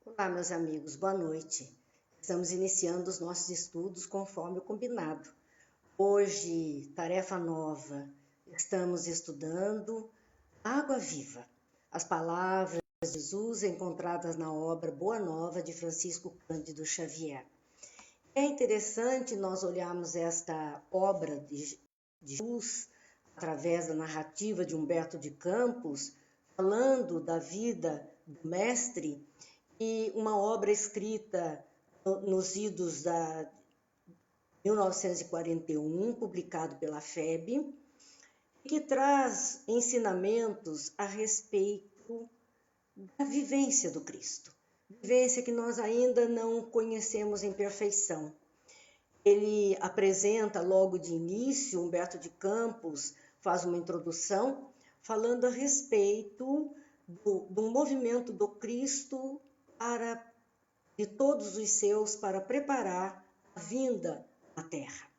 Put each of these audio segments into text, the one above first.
Olá, meus amigos, boa noite. Estamos iniciando os nossos estudos conforme o combinado. Hoje, tarefa nova, estamos estudando Água Viva, as palavras de Jesus encontradas na obra Boa Nova de Francisco Cândido Xavier. É interessante nós olharmos esta obra de Jesus através da narrativa de Humberto de Campos, falando da vida do mestre, e uma obra escrita nos idos de 1941, publicado pela FEB, que traz ensinamentos a respeito da vivência do Cristo, vivência que nós ainda não conhecemos em perfeição. Ele apresenta logo de início, Humberto de Campos faz uma introdução falando a respeito do movimento do Cristo de todos os seus para preparar a vinda à Terra.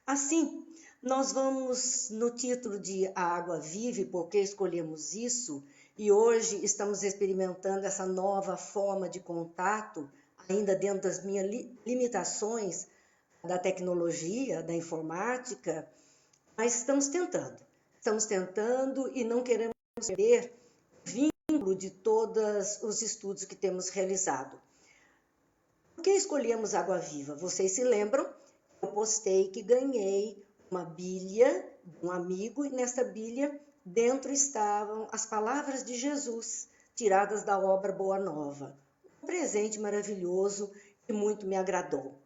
Assim, nós vamos no título de A Água Vive, porque escolhemos isso, e hoje estamos experimentando essa nova forma de contato, ainda dentro das minhas limitações da tecnologia, da informática, mas estamos tentando e não queremos perder o vínculo de todos os estudos que temos realizado. Por que escolhemos Água Viva? Vocês se lembram? Eu postei que ganhei uma Bíblia de um amigo e nessa Bíblia dentro estavam as palavras de Jesus, tiradas da obra Boa Nova. Um presente maravilhoso que muito me agradou.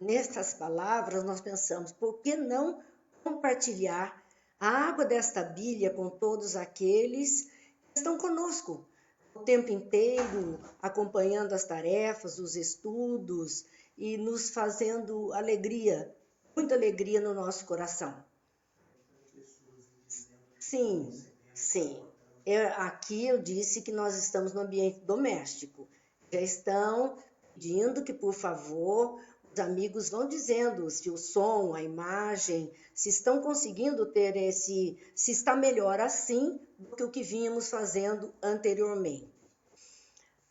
Nestas palavras nós pensamos, por que não compartilhar a água desta Bíblia com todos aqueles que estão conosco o tempo inteiro, acompanhando as tarefas, os estudos e nos fazendo alegria, muita alegria no nosso coração. Sim. Aqui eu disse que nós estamos no ambiente doméstico. Já estão pedindo que, por favor, os amigos vão dizendo se o som, a imagem, se estão conseguindo ter se está melhor assim do que o que vínhamos fazendo anteriormente.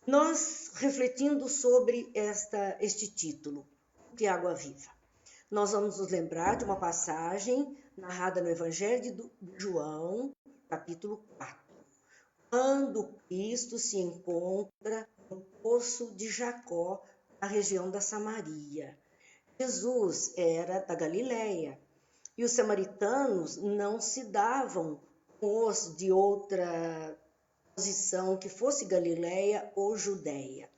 Nós, refletindo sobre este título, de Água Viva, nós vamos nos lembrar de uma passagem narrada no Evangelho de João, capítulo 4, quando Cristo se encontra no poço de Jacó, na região da Samaria. Jesus era da Galileia e os samaritanos não se davam com os de outra posição que fosse Galileia ou Judeia.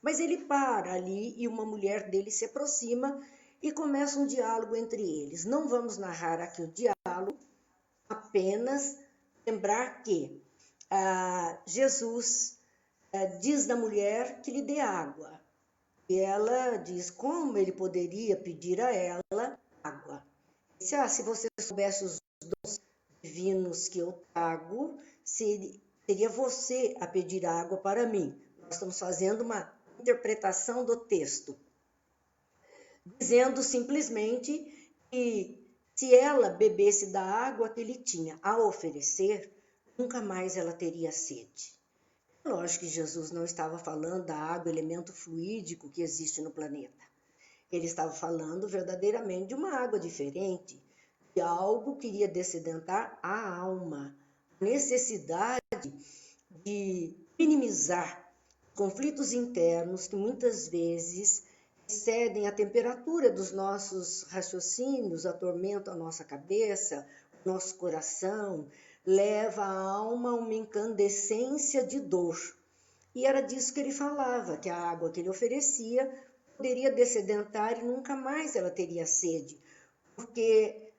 Mas ele para ali e uma mulher dele se aproxima e começa um diálogo entre eles. Não vamos narrar aqui o diálogo, apenas lembrar que Jesus diz da mulher que lhe dê água. E ela diz como ele poderia pedir a ela água. Disse, se você soubesse os dons divinos que eu trago, seria você a pedir água para mim. Nós estamos fazendo uma interpretação do texto, dizendo simplesmente que se ela bebesse da água que ele tinha a oferecer, nunca mais ela teria sede. Lógico que Jesus não estava falando da água, elemento fluídico que existe no planeta. Ele estava falando verdadeiramente de uma água diferente, de algo que iria dessedentar a alma, a necessidade de minimizar conflitos internos que muitas vezes excedem a temperatura dos nossos raciocínios, atormentam a nossa cabeça, o nosso coração, leva a alma a uma incandescência de dor. E era disso que ele falava, que a água que ele oferecia poderia dessedentar e nunca mais ela teria sede, porque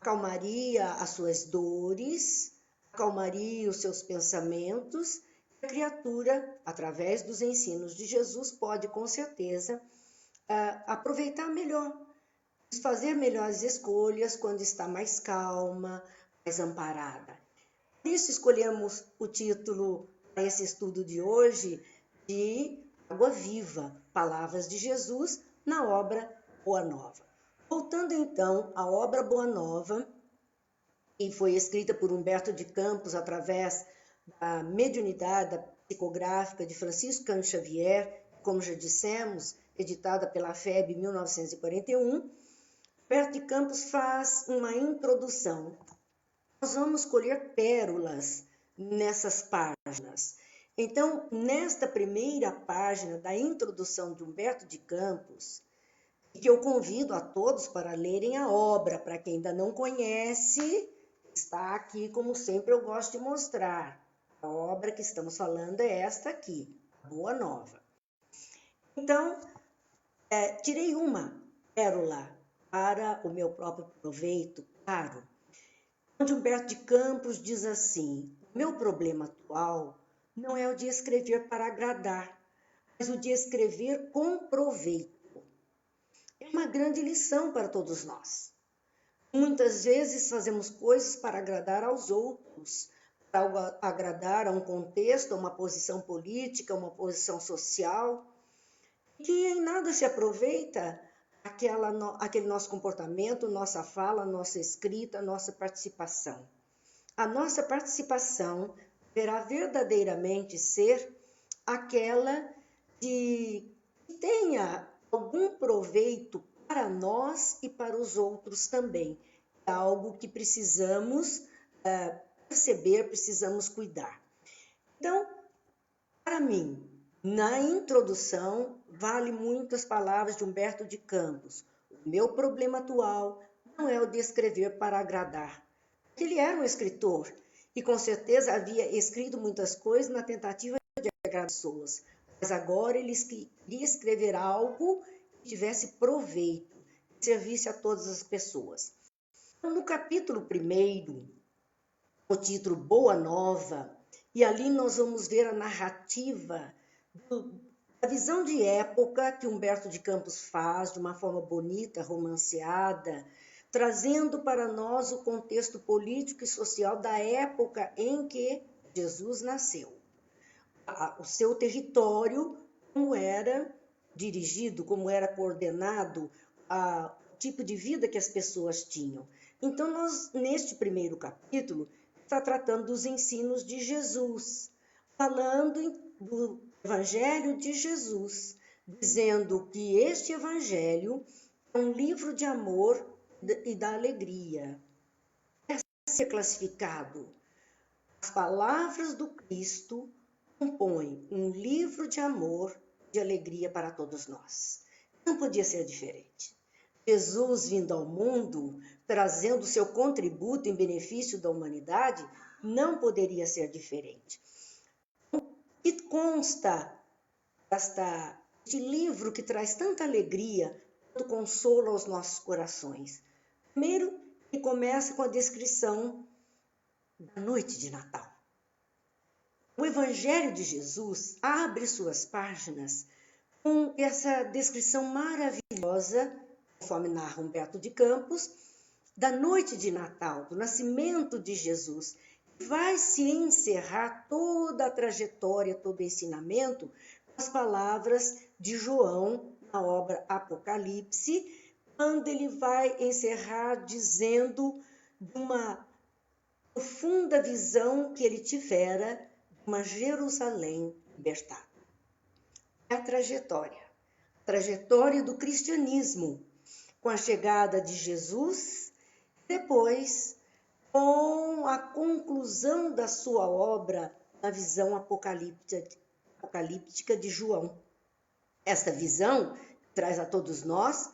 acalmaria as suas dores, acalmaria os seus pensamentos. A criatura, através dos ensinos de Jesus, pode com certeza aproveitar melhor, fazer melhores escolhas quando está mais calma, mais amparada. Por isso escolhemos o título para esse estudo de hoje de Água Viva, Palavras de Jesus na obra Boa Nova. Voltando então à obra Boa Nova, que foi escrita por Humberto de Campos através da mediunidade, da psicográfica de Francisco Cândido Xavier, como já dissemos, editada pela FEB em 1941, Humberto de Campos faz uma introdução. Nós vamos colher pérolas nessas páginas. Então, nesta primeira página da introdução de Humberto de Campos, que eu convido a todos para lerem a obra, para quem ainda não conhece, está aqui, como sempre eu gosto de mostrar. A obra que estamos falando é esta aqui, Boa Nova. Então, tirei uma pérola para o meu próprio proveito, claro, onde Humberto de Campos diz assim: o meu problema atual não é o de escrever para agradar, mas o de escrever com proveito. É uma grande lição para todos nós. Muitas vezes fazemos coisas para agradar aos outros, para agradar a um contexto, a uma posição política, uma posição social, que em nada se aproveita aquele nosso comportamento, nossa fala, nossa escrita, nossa participação. A nossa participação deverá verdadeiramente ser aquela que tenha algum proveito para nós e para os outros também. É algo que precisamos perceber, precisamos cuidar. Então, para mim, na introdução, vale muito as palavras de Humberto de Campos. O meu problema atual não é o de escrever para agradar. Ele era um escritor e com certeza havia escrito muitas coisas na tentativa de agradar as pessoas. Mas agora ele queria escrever algo que tivesse proveito, que servisse a todas as pessoas. Então, no capítulo 1, o título Boa Nova, e ali nós vamos ver a narrativa da visão de época que Humberto de Campos faz de uma forma bonita, romanceada, trazendo para nós o contexto político e social da época em que Jesus nasceu. O seu território, como era dirigido, como era coordenado, o tipo de vida que as pessoas tinham. Então, nós, neste primeiro capítulo, está tratando dos ensinos de Jesus, falando do Evangelho de Jesus, dizendo que este Evangelho é um livro de amor e da alegria. É ser classificado. As palavras do Cristo compõem um livro de amor e de alegria para todos nós. Não podia ser diferente. Jesus vindo ao mundo, trazendo seu contributo em benefício da humanidade, não poderia ser diferente. O que consta este livro que traz tanta alegria, tanto consolo aos nossos corações? Primeiro, ele começa com a descrição da noite de Natal. O Evangelho de Jesus abre suas páginas com essa descrição maravilhosa, conforme narra Humberto de Campos, da noite de Natal, do nascimento de Jesus. Vai se encerrar toda a trajetória, todo o ensinamento, com as palavras de João, na obra Apocalipse, quando ele vai encerrar dizendo de uma profunda visão que ele tivera de uma Jerusalém libertada. É a trajetória do cristianismo, com a chegada de Jesus, depois com a conclusão da sua obra na visão apocalíptica de João. Esta visão traz a todos nós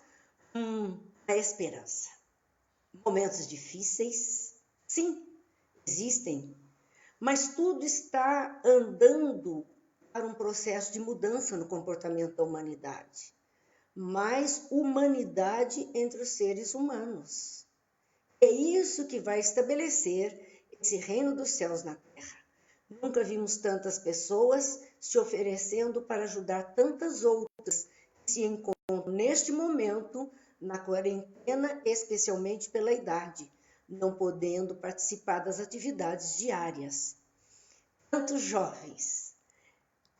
a esperança. Momentos difíceis, sim, existem, mas tudo está andando para um processo de mudança no comportamento da humanidade. Mais humanidade entre os seres humanos. É isso que vai estabelecer esse reino dos céus na terra. Nunca vimos tantas pessoas se oferecendo para ajudar tantas outras que se encontram neste momento na quarentena, especialmente pela idade, não podendo participar das atividades diárias. Tantos jovens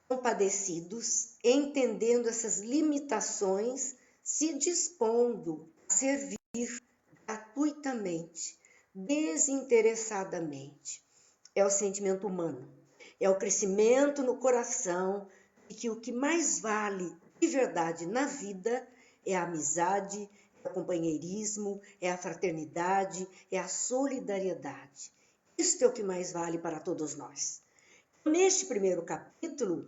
compadecidos, entendendo essas limitações, se dispondo a servir gratuitamente, desinteressadamente. É o sentimento humano. É o crescimento no coração de que o que mais vale de verdade na vida é a amizade, é o companheirismo, é a fraternidade, é a solidariedade. Isto é o que mais vale para todos nós. Neste primeiro capítulo,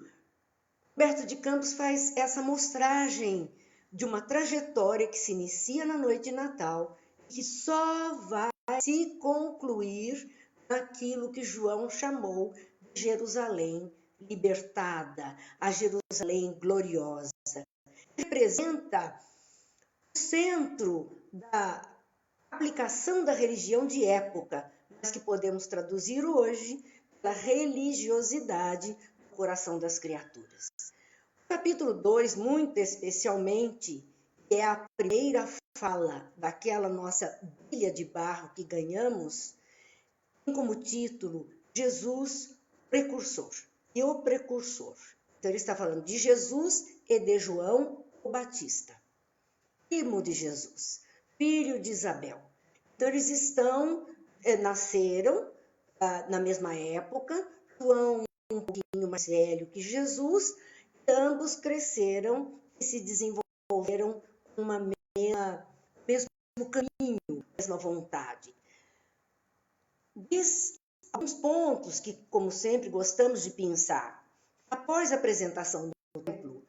Humberto de Campos faz essa mostragem de uma trajetória que se inicia na noite de Natal e que só vai se concluir naquilo que João chamou de Jerusalém libertada, a Jerusalém gloriosa. Representa o centro da aplicação da religião de época, mas que podemos traduzir hoje pela religiosidade do coração das criaturas. O capítulo 2, muito especialmente, é a primeira fala daquela nossa Bíblia de barro que ganhamos, tem como título Jesus Precursor e o Precursor. Então ele está falando de Jesus e de João o Batista, primo de Jesus, filho de Isabel. Então eles nasceram na mesma época, João um pouquinho mais velho que Jesus, e ambos cresceram e se desenvolveram com o mesmo caminho, mesma vontade. Diz alguns pontos que, como sempre, gostamos de pensar. Após a apresentação do templo,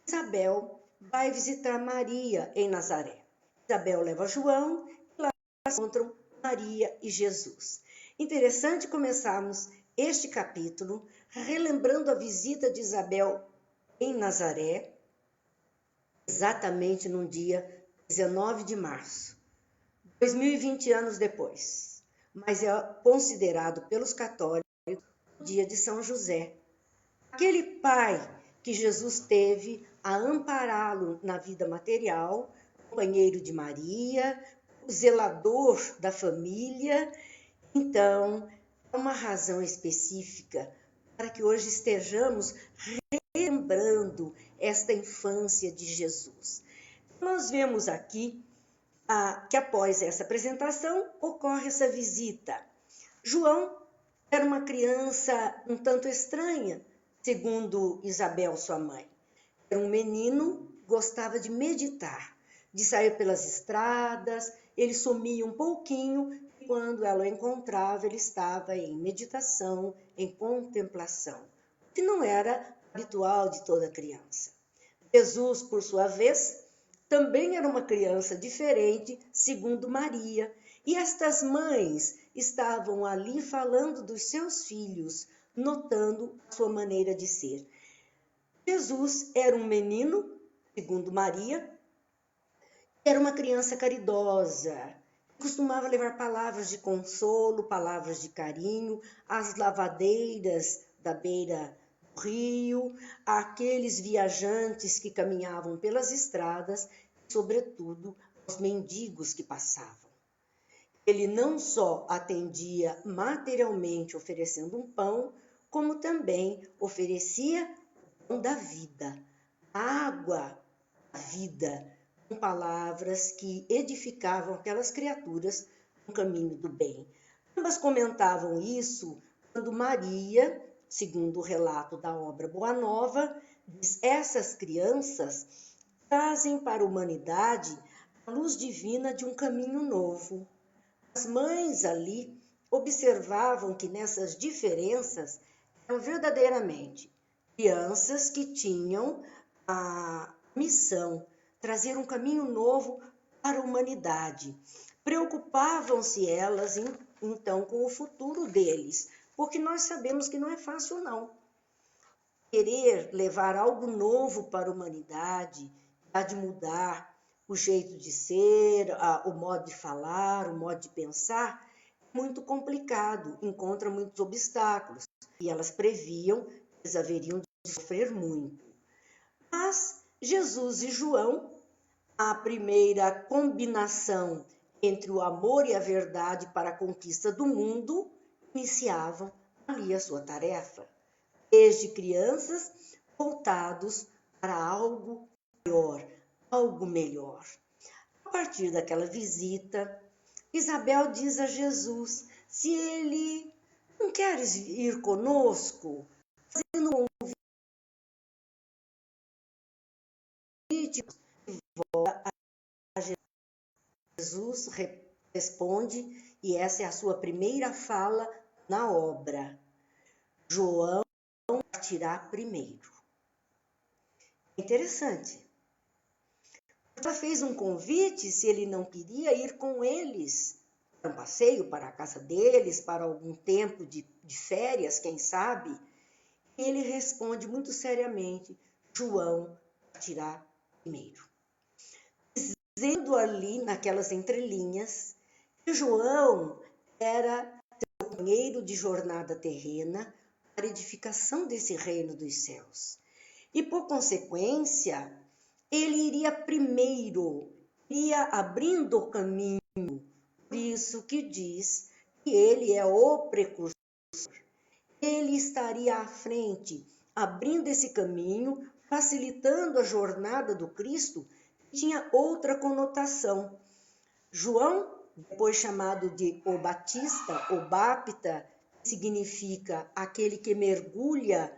Isabel vai visitar Maria em Nazaré. Isabel leva João e lá encontram Maria e Jesus. Interessante começarmos este capítulo relembrando a visita de Isabel em Nazaré, exatamente no dia 19 de março, 2020 anos depois, mas é considerado pelos católicos o dia de São José. Aquele pai que Jesus teve a ampará-lo na vida material, companheiro de Maria, zelador da família. Então, é uma razão específica para que hoje estejamos relembrando esta infância de Jesus. Nós vemos aqui que após essa apresentação ocorre essa visita. João era uma criança um tanto estranha, segundo Isabel, sua mãe. Era um menino que gostava de meditar, de sair pelas estradas, ele sumia um pouquinho e quando ela o encontrava, ele estava em meditação, em contemplação, o que não era habitual de toda criança. Jesus, por sua vez, também era uma criança diferente, segundo Maria, e estas mães estavam ali falando dos seus filhos, notando a sua maneira de ser. Jesus era um menino, segundo Maria, era uma criança caridosa, costumava levar palavras de consolo, palavras de carinho às lavadeiras da beira do rio, àqueles viajantes que caminhavam pelas estradas, e, sobretudo, aos mendigos que passavam. Ele não só atendia materialmente oferecendo um pão, como também oferecia o pão da vida, a água da vida, com palavras que edificavam aquelas criaturas no caminho do bem. Ambas comentavam isso quando Maria, segundo o relato da obra Boa Nova, diz: essas crianças trazem para a humanidade a luz divina de um caminho novo. As mães ali observavam que nessas diferenças eram verdadeiramente crianças que tinham a missão trazer um caminho novo para a humanidade. Preocupavam-se elas, então, com o futuro deles, porque nós sabemos que não é fácil, não. Querer levar algo novo para a humanidade, de mudar o jeito de ser, o modo de falar, o modo de pensar, é muito complicado, encontra muitos obstáculos. E elas previam que eles haveriam de sofrer muito. Mas Jesus e João, a primeira combinação entre o amor e a verdade para a conquista do mundo, iniciavam ali a sua tarefa. Desde crianças, voltados para algo maior, algo melhor. A partir daquela visita, Isabel diz a Jesus se ele não queres ir conosco? Fazendo um convite, Jesus responde, e essa é a sua primeira fala na obra. João partirá primeiro. Interessante. Ela fez um convite se ele não queria ir com eles para um passeio, para a casa deles, para algum tempo de férias, quem sabe. E ele responde muito seriamente, João partirá primeiro. Dizendo ali, naquelas entrelinhas, que João era seu companheiro de jornada terrena para a edificação desse reino dos céus. E, por consequência, ele iria primeiro, iria abrindo o caminho. Por isso que diz que ele é o precursor. Ele estaria à frente, abrindo esse caminho, facilitando a jornada do Cristo, que tinha outra conotação. João, depois chamado de o Batista, o Bapta, significa aquele que mergulha,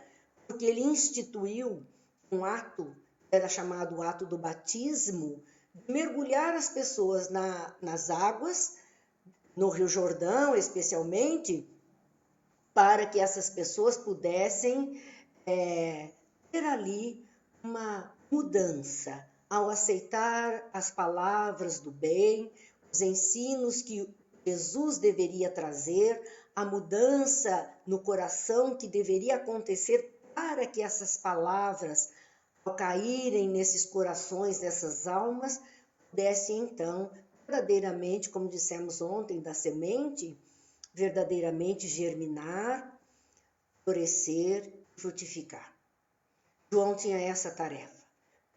porque ele instituiu um ato, era chamado o ato do batismo, de mergulhar as pessoas nas águas, no Rio Jordão especialmente, para que essas pessoas pudessem ter ali uma mudança ao aceitar as palavras do bem, os ensinos que Jesus deveria trazer, a mudança no coração que deveria acontecer para que essas palavras, ao caírem nesses corações, nessas almas, pudessem então, verdadeiramente, como dissemos ontem, da semente, verdadeiramente germinar, florescer, frutificar. João tinha essa tarefa,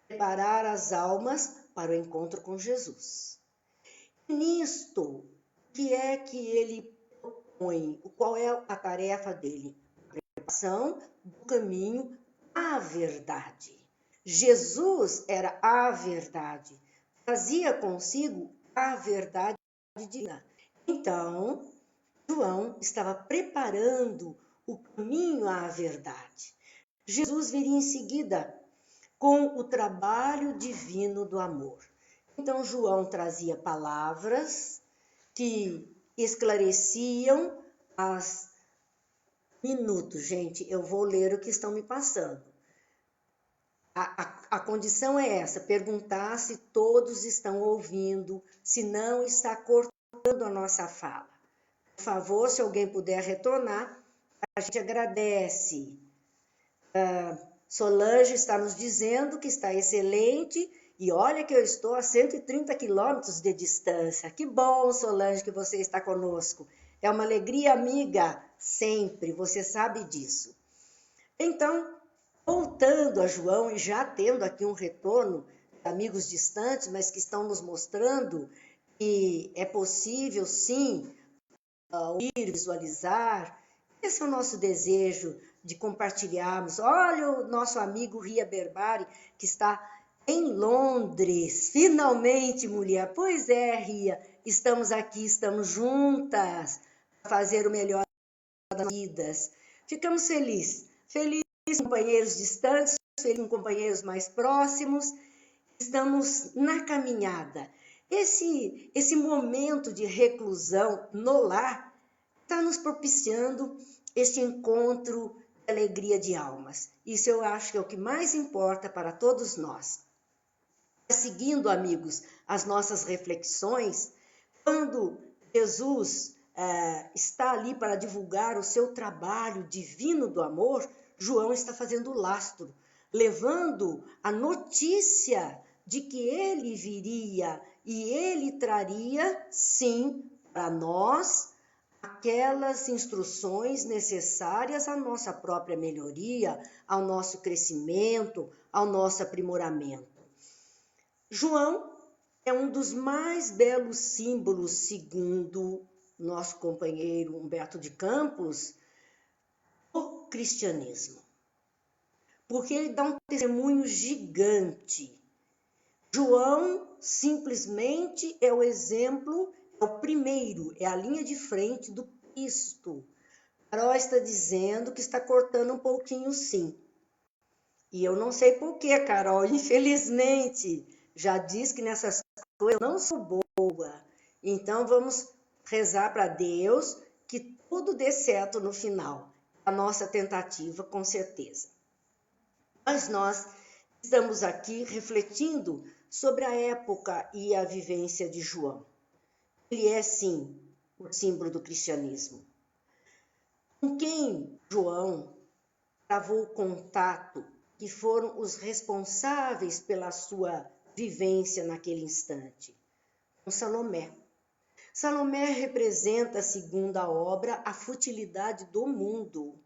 preparar as almas para o encontro com Jesus. E nisto, o que é que ele propõe? Qual é a tarefa dele? A preparação do caminho à verdade. Jesus era a verdade, trazia consigo a verdade divina. Então, João estava preparando o caminho à verdade. Jesus viria em seguida com o trabalho divino do amor. Então, João trazia palavras que esclareciam as minutos. Gente, eu vou ler o que estão me passando. A condição é essa, perguntar se todos estão ouvindo, se não está cortando a nossa fala. Por favor, se alguém puder retornar, a gente agradece. Solange está nos dizendo que está excelente e olha que eu estou a 130 quilômetros de distância. Que bom, Solange, que você está conosco. É uma alegria, amiga, sempre, você sabe disso. Então, voltando a João e já tendo aqui um retorno de amigos distantes, mas que estão nos mostrando que é possível, sim, ouvir, visualizar. Esse é o nosso desejo de compartilharmos. Olha o nosso amigo Ria Berbari, que está em Londres. Finalmente, mulher. Pois é, Ria, estamos aqui, estamos juntas para fazer o melhor das vidas. Ficamos felizes com companheiros distantes, felizes com companheiros mais próximos. Estamos na caminhada. Esse momento de reclusão no lar está nos propiciando este encontro de alegria de almas. Isso eu acho que é o que mais importa para todos nós. Seguindo, amigos, as nossas reflexões, quando Jesus está ali para divulgar o seu trabalho divino do amor, João está fazendo o lastro, levando a notícia de que ele viria e ele traria, sim, para nós, aquelas instruções necessárias à nossa própria melhoria, ao nosso crescimento, ao nosso aprimoramento. João é um dos mais belos símbolos, segundo nosso companheiro Humberto de Campos, do cristianismo. Porque ele dá um testemunho gigante. João simplesmente é o exemplo, é o primeiro, é a linha de frente do Cristo. Carol está dizendo que está cortando um pouquinho, sim. E eu não sei por que, Carol, infelizmente, já diz que nessas coisas eu não sou boa. Então vamos rezar para Deus que tudo dê certo no final. A nossa tentativa, com certeza. Mas nós estamos aqui refletindo sobre a época e a vivência de João. Ele é, sim, o símbolo do cristianismo. Com quem João travou contato, que foram os responsáveis pela sua vivência naquele instante? Com Salomé. Salomé representa, segundo a obra, a futilidade do mundo.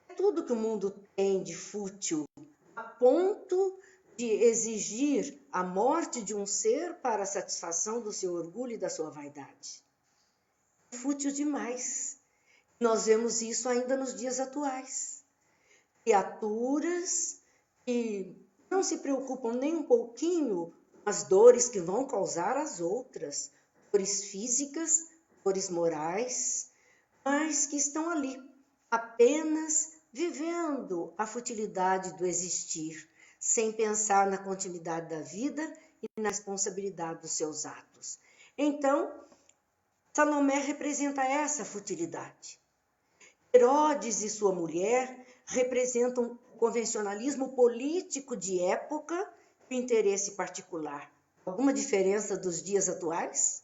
É tudo que o mundo tem de fútil, a ponto de exigir a morte de um ser para a satisfação do seu orgulho e da sua vaidade. É fútil demais. Nós vemos isso ainda nos dias atuais. Criaturas que não se preocupam nem um pouquinho com as dores que vão causar às outras, dores físicas, dores morais, mas que estão ali, apenas vivendo a futilidade do existir, sem pensar na continuidade da vida e na responsabilidade dos seus atos. Então, Salomé representa essa futilidade. Herodes e sua mulher representam o convencionalismo político de época e o interesse particular. Alguma diferença dos dias atuais?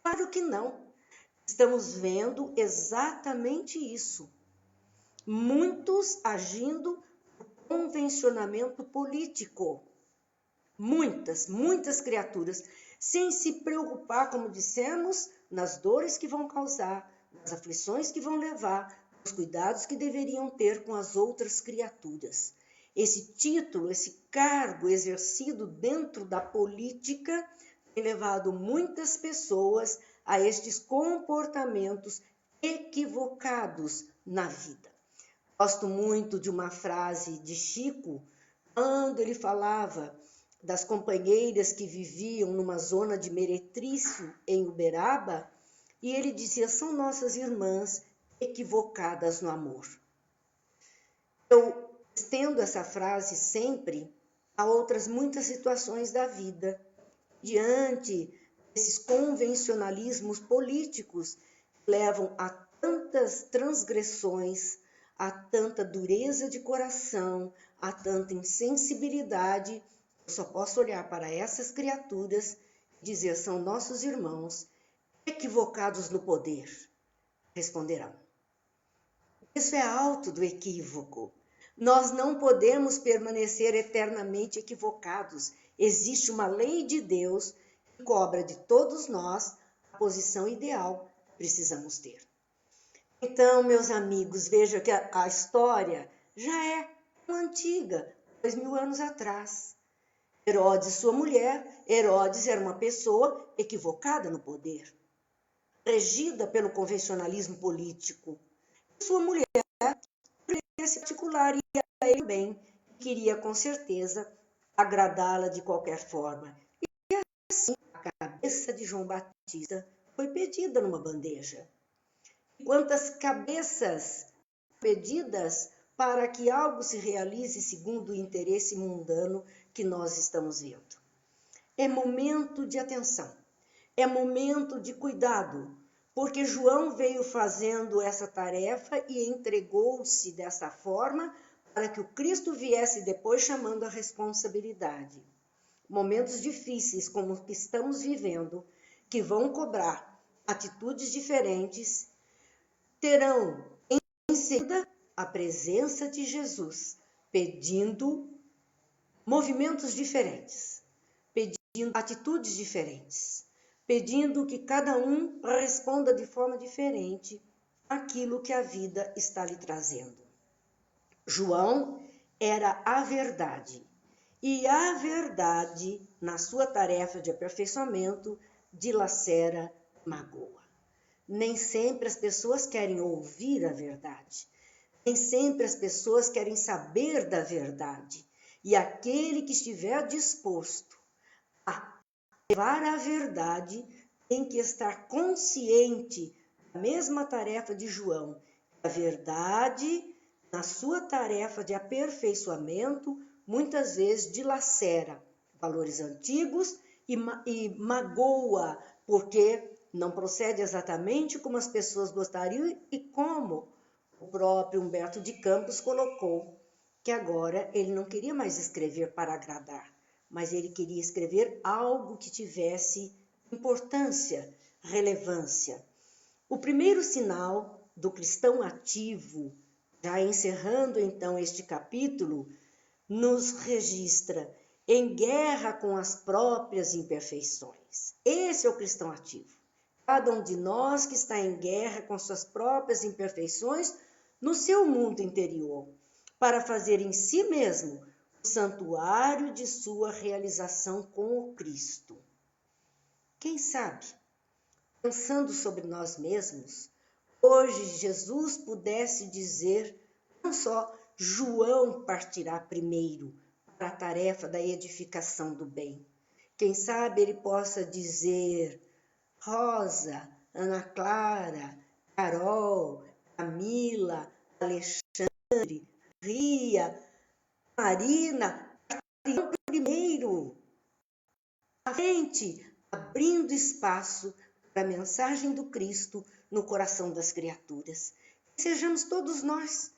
Claro que não. Estamos vendo exatamente isso. Muitos agindo por convencionamento político. Muitas criaturas, sem se preocupar, como dissemos, nas dores que vão causar, nas aflições que vão levar, nos cuidados que deveriam ter com as outras criaturas. Esse título, esse cargo exercido dentro da política tem levado muitas pessoas a estes comportamentos equivocados na vida. Gosto muito de uma frase de Chico, quando ele falava das companheiras que viviam numa zona de meretrício em Uberaba, e ele dizia: são nossas irmãs equivocadas no amor. Eu estendo essa frase sempre a outras muitas situações da vida, diante desses convencionalismos políticos que levam a tantas transgressões, a tanta dureza de coração, a tanta insensibilidade. Eu só posso olhar para essas criaturas e dizer: são nossos irmãos equivocados no poder. Responderão. Isso é alto do equívoco. Nós não podemos permanecer eternamente equivocados. Existe uma lei de Deus que cobra de todos nós a posição ideal que precisamos ter. Então, meus amigos, veja que a história já é antiga, 2000 anos atrás. Herodes e sua mulher. Herodes era uma pessoa equivocada no poder, regida pelo convencionalismo político. Sua mulher, esse particular, e a ele bem, queria com certeza agradá-la de qualquer forma. E assim, a cabeça de João Batista foi pedida numa bandeja. Quantas cabeças pedidas para que algo se realize segundo o interesse mundano que nós estamos vendo. É momento de atenção, é momento de cuidado, porque João veio fazendo essa tarefa e entregou-se dessa forma para que o Cristo viesse depois chamando a responsabilidade. Momentos difíceis como o que estamos vivendo, que vão cobrar atitudes diferentes, terão em seguida a presença de Jesus, pedindo movimentos diferentes, pedindo atitudes diferentes, pedindo que cada um responda de forma diferente aquilo que a vida está lhe trazendo. João era a verdade, e a verdade, na sua tarefa de aperfeiçoamento, dilacera, magoa. Nem sempre as pessoas querem ouvir a verdade, nem sempre as pessoas querem saber da verdade, e aquele que estiver disposto a levar a verdade tem que estar consciente da mesma tarefa de João, A verdade, na sua tarefa de aperfeiçoamento, muitas vezes dilacera valores antigos e magoa, porque não procede exatamente como as pessoas gostariam e como o próprio Humberto de Campos colocou, que agora ele não queria mais escrever para agradar, mas ele queria escrever algo que tivesse importância, relevância. O primeiro sinal do cristão ativo, já encerrando então este capítulo, nos registra em guerra com as próprias imperfeições. Esse é o cristão ativo. Cada um de nós que está em guerra com suas próprias imperfeições no seu mundo interior, para fazer em si mesmo o santuário de sua realização com o Cristo. Quem sabe, pensando sobre nós mesmos, hoje Jesus pudesse dizer, não só João partirá primeiro para a tarefa da edificação do bem. Quem sabe ele possa dizer, Rosa, Ana Clara, Carol, Camila, Alexandre, Ria, Marina, partirão primeiro, à frente, abrindo espaço para a mensagem do Cristo no coração das criaturas. Sejamos todos nós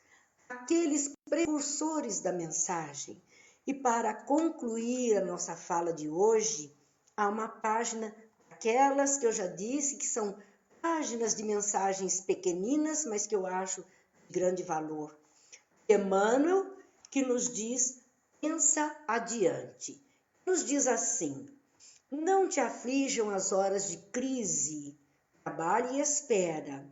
aqueles precursores da mensagem. E para concluir a nossa fala de hoje, há uma página, aquelas que eu já disse que são páginas de mensagens pequeninas, mas que eu acho de grande valor. Emmanuel, que nos diz, pensa adiante. Nos diz assim, não te aflijam as horas de crise, trabalha e espera.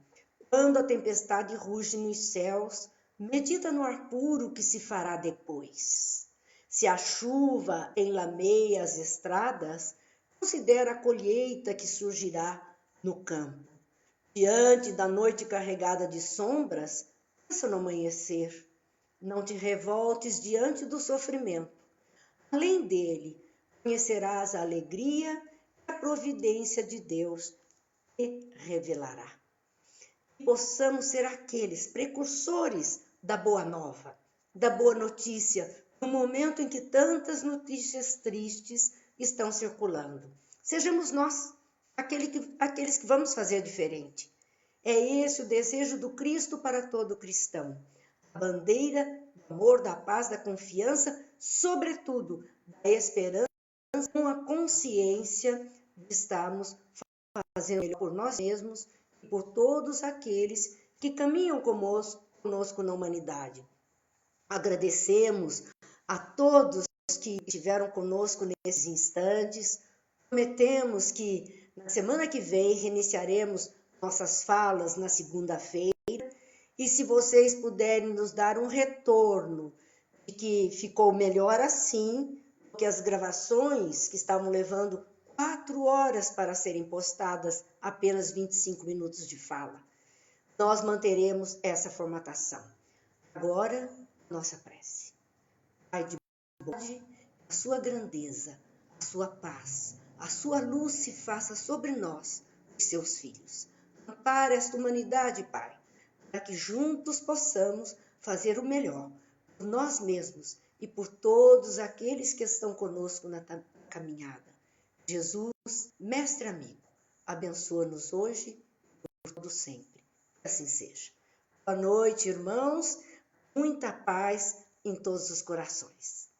Quando a tempestade ruge nos céus, medita no ar puro que se fará depois. Se a chuva enlameia as estradas, considera a colheita que surgirá no campo. Diante da noite carregada de sombras, pensa no amanhecer. Não te revoltes diante do sofrimento. Além dele, conhecerás a alegria e a providência de Deus te revelará. Que possamos ser aqueles precursores da boa nova, da boa notícia, no momento em que tantas notícias estão circulando. Sejamos nós aqueles que vamos fazer diferente. É esse o desejo do Cristo para todo cristão. A bandeira do amor, da paz, da confiança, sobretudo da esperança, com a consciência de estarmos fazendo melhor por nós mesmos e por todos aqueles que caminham conosco na humanidade. Agradecemos a todos que estiveram conosco nesses instantes. Prometemos que na semana que vem reiniciaremos nossas falas na segunda-feira. E se vocês puderem nos dar um retorno de que ficou melhor assim, porque as gravações que estavam levando 4 horas para serem postadas, apenas 25 minutos de fala. Nós manteremos essa formatação. Agora, nossa prece. Pai de bondade, a sua grandeza, a sua paz, a sua luz se faça sobre nós, os seus filhos. Ampara esta humanidade, Pai, para que juntos possamos fazer o melhor por nós mesmos e por todos aqueles que estão conosco na caminhada. Jesus, mestre amigo, abençoa-nos hoje e por todo sempre. Que assim seja. Boa noite, irmãos. Muita paz em todos os corações.